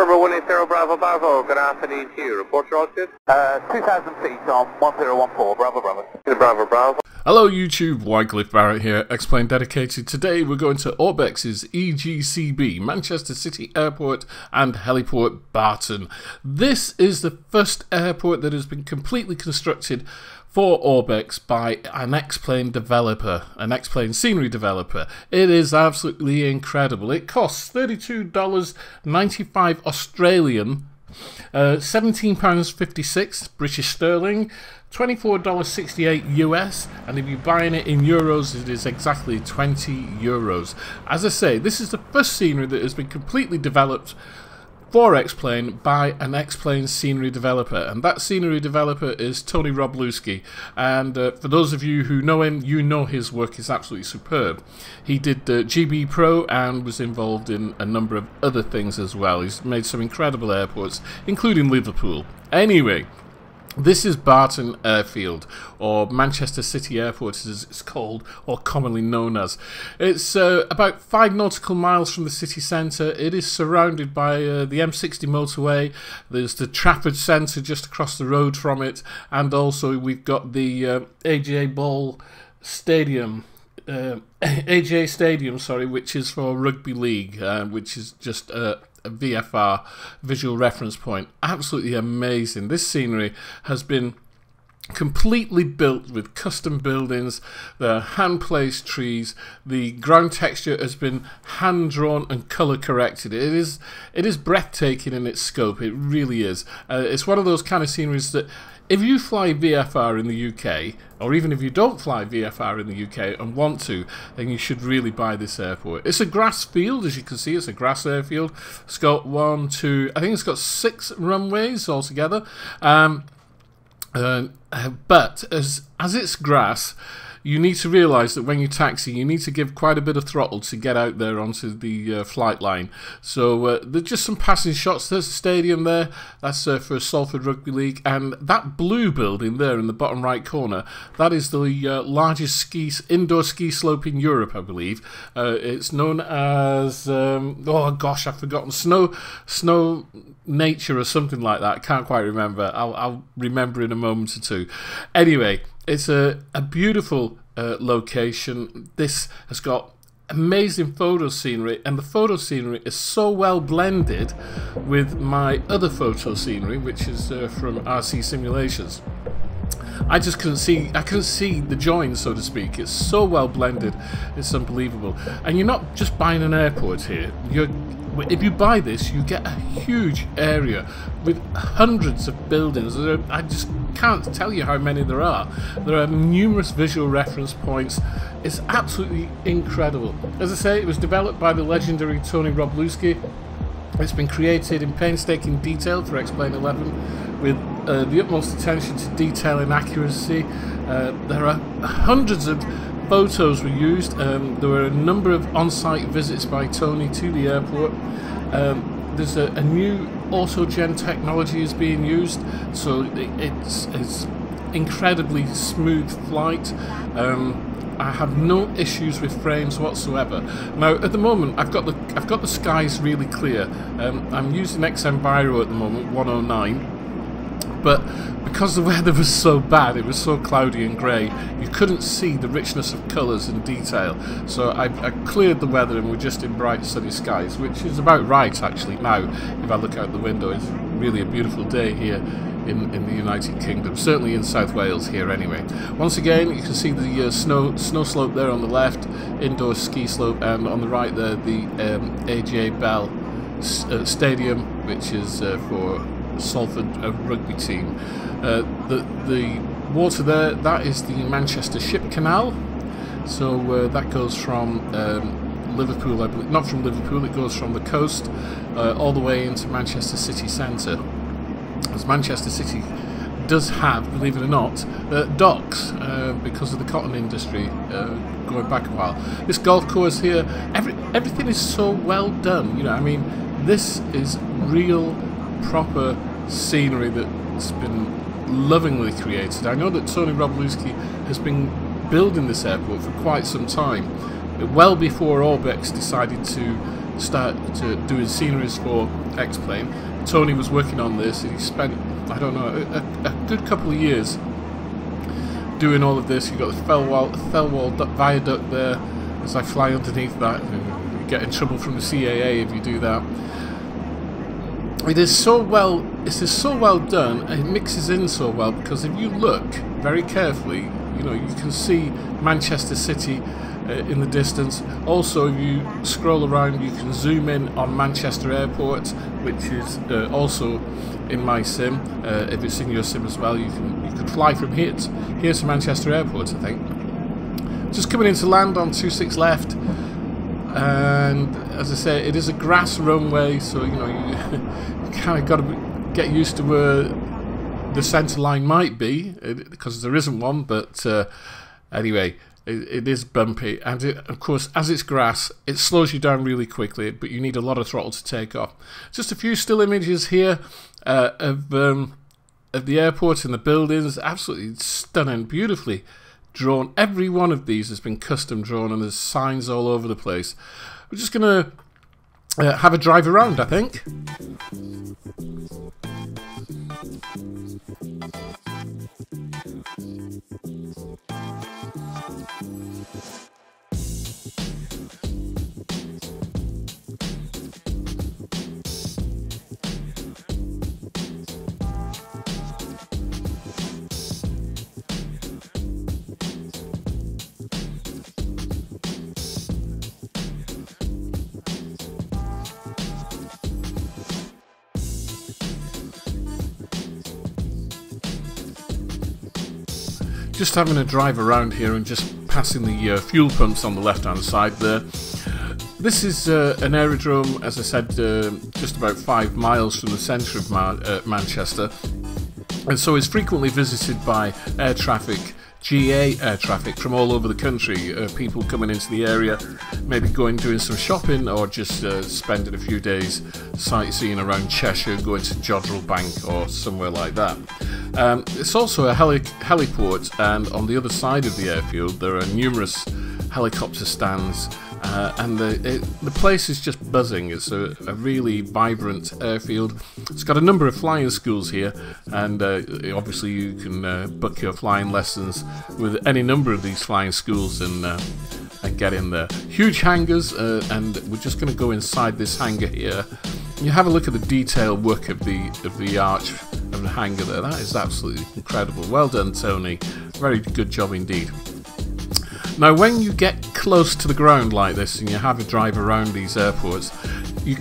November 180 Bravo Bravo, good afternoon to you. Report your altitude? 2,000 feet on 1014, Bravo Bravo. Bravo Bravo. Hello YouTube, Wycliffe Barrett here, Xplane Dedicated. Today we're going to Orbx's EGCB, Manchester City Airport and Heliport Barton. This is the first airport that has been completely constructed for Orbx by an Xplane developer, an Xplane Scenery developer. It is absolutely incredible. It costs $32.95 Australian, £17.56 British sterling, $24.68 US, and if you're buying it in euros, it is exactly 20 euros. As I say, this is the first scenery that has been completely developed for Xplane by an Xplane Scenery developer, and that scenery developer is Tony Wroblewski. And for those of you who know him, you know his work is absolutely superb. He did GB Pro and was involved in a number of other things as well. He's made some incredible airports, including Liverpool. Anyway, this is Barton Airfield, or Manchester City Airport as it's called, or commonly known as. It's about 5 nautical miles from the city centre. It is surrounded by the M60 motorway. There's the Trafford Centre just across the road from it, and also we've got the AJ Ball Stadium. AJ Stadium, sorry, which is for rugby league, which is just a VFR, visual reference point. Absolutely amazing. This scenery has been completely built with custom buildings, the hand-placed trees, the ground texture has been hand-drawn and colour corrected. It is breathtaking in its scope, it really is. It's one of those kind of sceneries that if you fly VFR in the UK, or even if you don't fly VFR in the UK and want to, then you should really buy this airport. It's a grass field, as you can see. It's a grass airfield. It's got I think it's got 6 runways altogether. But as it's grass, you need to realise that when you taxi, you need to give quite a bit of throttle to get out there onto the flight line. So there's just some passing shots. There's a stadium there. That's for Salford Rugby League. And that blue building there in the bottom right corner, that is the largest indoor ski slope in Europe, I believe. It's known as, oh gosh, I've forgotten, Snow Nature or something like that. I can't quite remember. I'll remember in a moment or two. Anyway, it's a beautiful location. This has got amazing photo scenery, and the photo scenery is so well blended with my other photo scenery, which is from RC Simulations. I couldn't see the joins, so to speak. It's so well blended, it's unbelievable. And you're not just buying an airport here. If you buy this, you get a huge area with hundreds of buildings. I just can't tell you how many there are. There are numerous visual reference points. It's absolutely incredible. As I say, it was developed by the legendary Tony Wroblewski. It's been created in painstaking detail for Xplane 11 with the utmost attention to detail and accuracy. There are hundreds of photos were used. There were a number of on-site visits by Tony to the airport. There's a new auto-gen technology is being used, so it's incredibly smooth flight. I have no issues with frames whatsoever. Now, at the moment, I've got the skies really clear. I'm using Xenviro at the moment, 109. But because the weather was so bad, it was so cloudy and grey, you couldn't see the richness of colours and detail. So I cleared the weather and we're just in bright sunny skies, which is about right actually now. If I look out the window, it's really a beautiful day here in the United Kingdom, certainly in South Wales here anyway. Once again, you can see the snow slope there on the left, indoor ski slope, and on the right there the AJ Bell Stadium, which is for Salford rugby team. The water there, that is the Manchester Ship Canal. So that goes from Liverpool, I believe, not from Liverpool, it goes from the coast all the way into Manchester City Centre. As Manchester City does have, believe it or not, docks because of the cotton industry going back a while. This golf course here, everything is so well done. You know, I mean, this is real, proper scenery that's been lovingly created. I know that Tony Wroblewski has been building this airport for quite some time, well before Orbx decided to start doing sceneries for Xplane. Tony was working on this, and he spent, I don't know, a good couple of years doing all of this. You've got the Fellwall viaduct there. As I fly underneath that, and you get in trouble from the CAA if you do that. It is so well done, and it mixes in so well, because if you look very carefully, you know, you can see Manchester City in the distance. Also, if you scroll around, you can zoom in on Manchester Airport, which is also in my sim. If it's in your sim as well, you could fly from here to Manchester Airport, I think. Just coming into land on 26 left, and as I say, it is a grass runway, so you know you kind of got to get used to where the centre line might be, because there isn't one. But anyway, it is bumpy, and of course, as it's grass, it slows you down really quickly, but you need a lot of throttle to take off. Just a few still images here of the airport and the buildings. Absolutely stunning, beautifully drawn. Every one of these has been custom drawn, and there's signs all over the place. We're just going to have a drive around, I think. Just having a drive around here and just passing the fuel pumps on the left hand side there. This is an aerodrome, as I said, just about 5 miles from the centre of Manchester, and so it's frequently visited by air traffic, GA air traffic from all over the country. People coming into the area, maybe doing some shopping, or just spending a few days sightseeing around Cheshire, going to Jodrell Bank or somewhere like that. It's also a heliport, and on the other side of the airfield there are numerous helicopter stands, and the place is just buzzing. It's a really vibrant airfield. It's got a number of flying schools here, and obviously you can book your flying lessons with any number of these flying schools and get in there. Huge hangars, and we're just going to go inside this hangar here. You have a look at the detailed work of the arch of the hangar there. That is absolutely incredible. Well done, Tony. Very good job indeed. Now, when you get close to the ground like this and you have a drive around these airports, you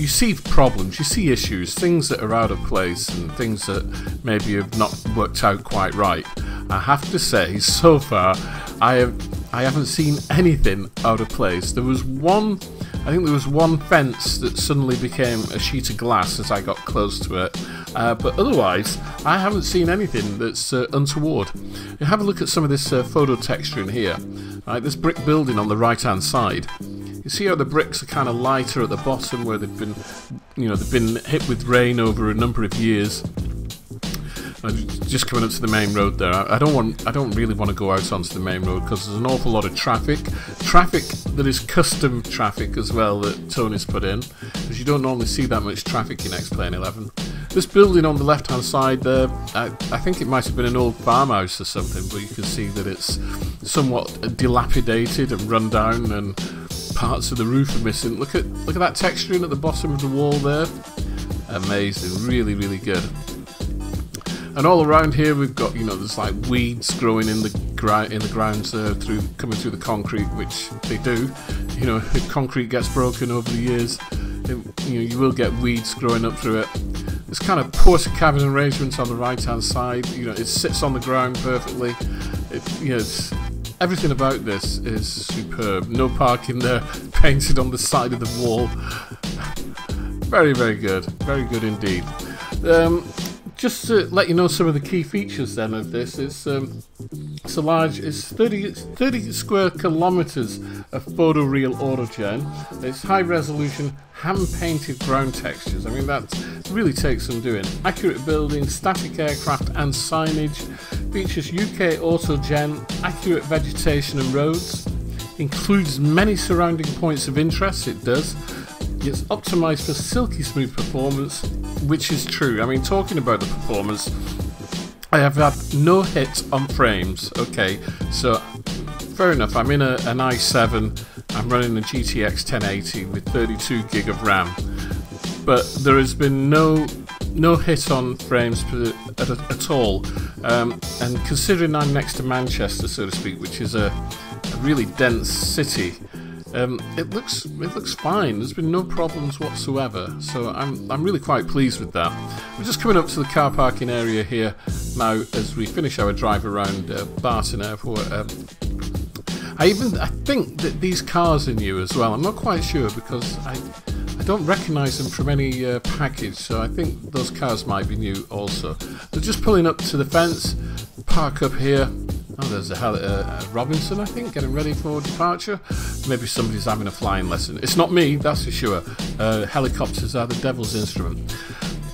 see problems, you see issues, things that are out of place and things that maybe have not worked out quite right. I have to say, so far, I haven't seen anything out of place. I think there was one fence that suddenly became a sheet of glass as I got close to it, but otherwise I haven't seen anything that's untoward. You have a look at some of this photo texture in here. Right, this brick building on the right hand side. You see how the bricks are kind of lighter at the bottom, where they've been hit with rain over a number of years. Just coming up to the main road there. I don't really want to go out onto the main road because there's an awful lot of traffic that is custom traffic as well that Tony's put in, because you don't normally see that much traffic in Xplane 11. This building on the left hand side there, I think it might have been an old farmhouse or something, but you can see that it's somewhat dilapidated and run down, and parts of the roof are missing. Look at that texturing at the bottom of the wall there. Amazing, really, really good. And all around here we've got, there's like weeds growing in the grounds coming through the concrete, which they do. If concrete gets broken over the years, you will get weeds growing up through it. This kind of porter cabin arrangement on the right hand side, it sits on the ground perfectly. Everything about this is superb. No parking there, painted on the side of the wall. Very, very good. Very good indeed. Just to let you know some of the key features then of this, it's 30 square kilometres of photoreal autogen. It's high resolution hand-painted ground textures. I mean, that really takes some doing. Accurate building, static aircraft and signage. Features UK autogen, accurate vegetation and roads. includes many surrounding points of interest. It does. It's optimised for silky smooth performance, which is true. I mean, talking about the performance, I have had no hit on frames. Okay, so fair enough. I'm in an i7. I'm running a GTX 1080 with 32 gig of RAM, but there has been no hit on frames at all. And considering I'm next to Manchester, so to speak, which is a really dense city, it looks fine. There's been no problems whatsoever, so I'm really quite pleased with that. We're just coming up to the car parking area here now as we finish our drive around Barton Airfield. I think that these cars are new as well. I'm not quite sure because I don't recognise them from any package, so I think those cars might be new also. So just pulling up to the fence, park up here. Oh, there's a Robinson, I think, getting ready for departure. Maybe somebody's having a flying lesson. It's not me, that's for sure. Helicopters are the devil's instrument.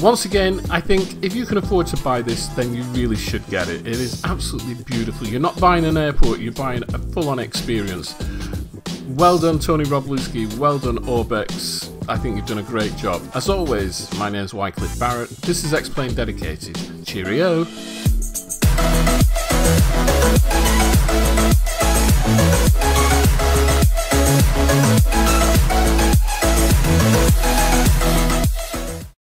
Once again, I think if you can afford to buy this, then you really should get it. It is absolutely beautiful. You're not buying an airport, you're buying a full-on experience. Well done, Tony Wroblewski. Well done, Orbx. I think you've done a great job. As always, my name's Wycliffe Barrett. This is Xplane Dedicated. Cheerio.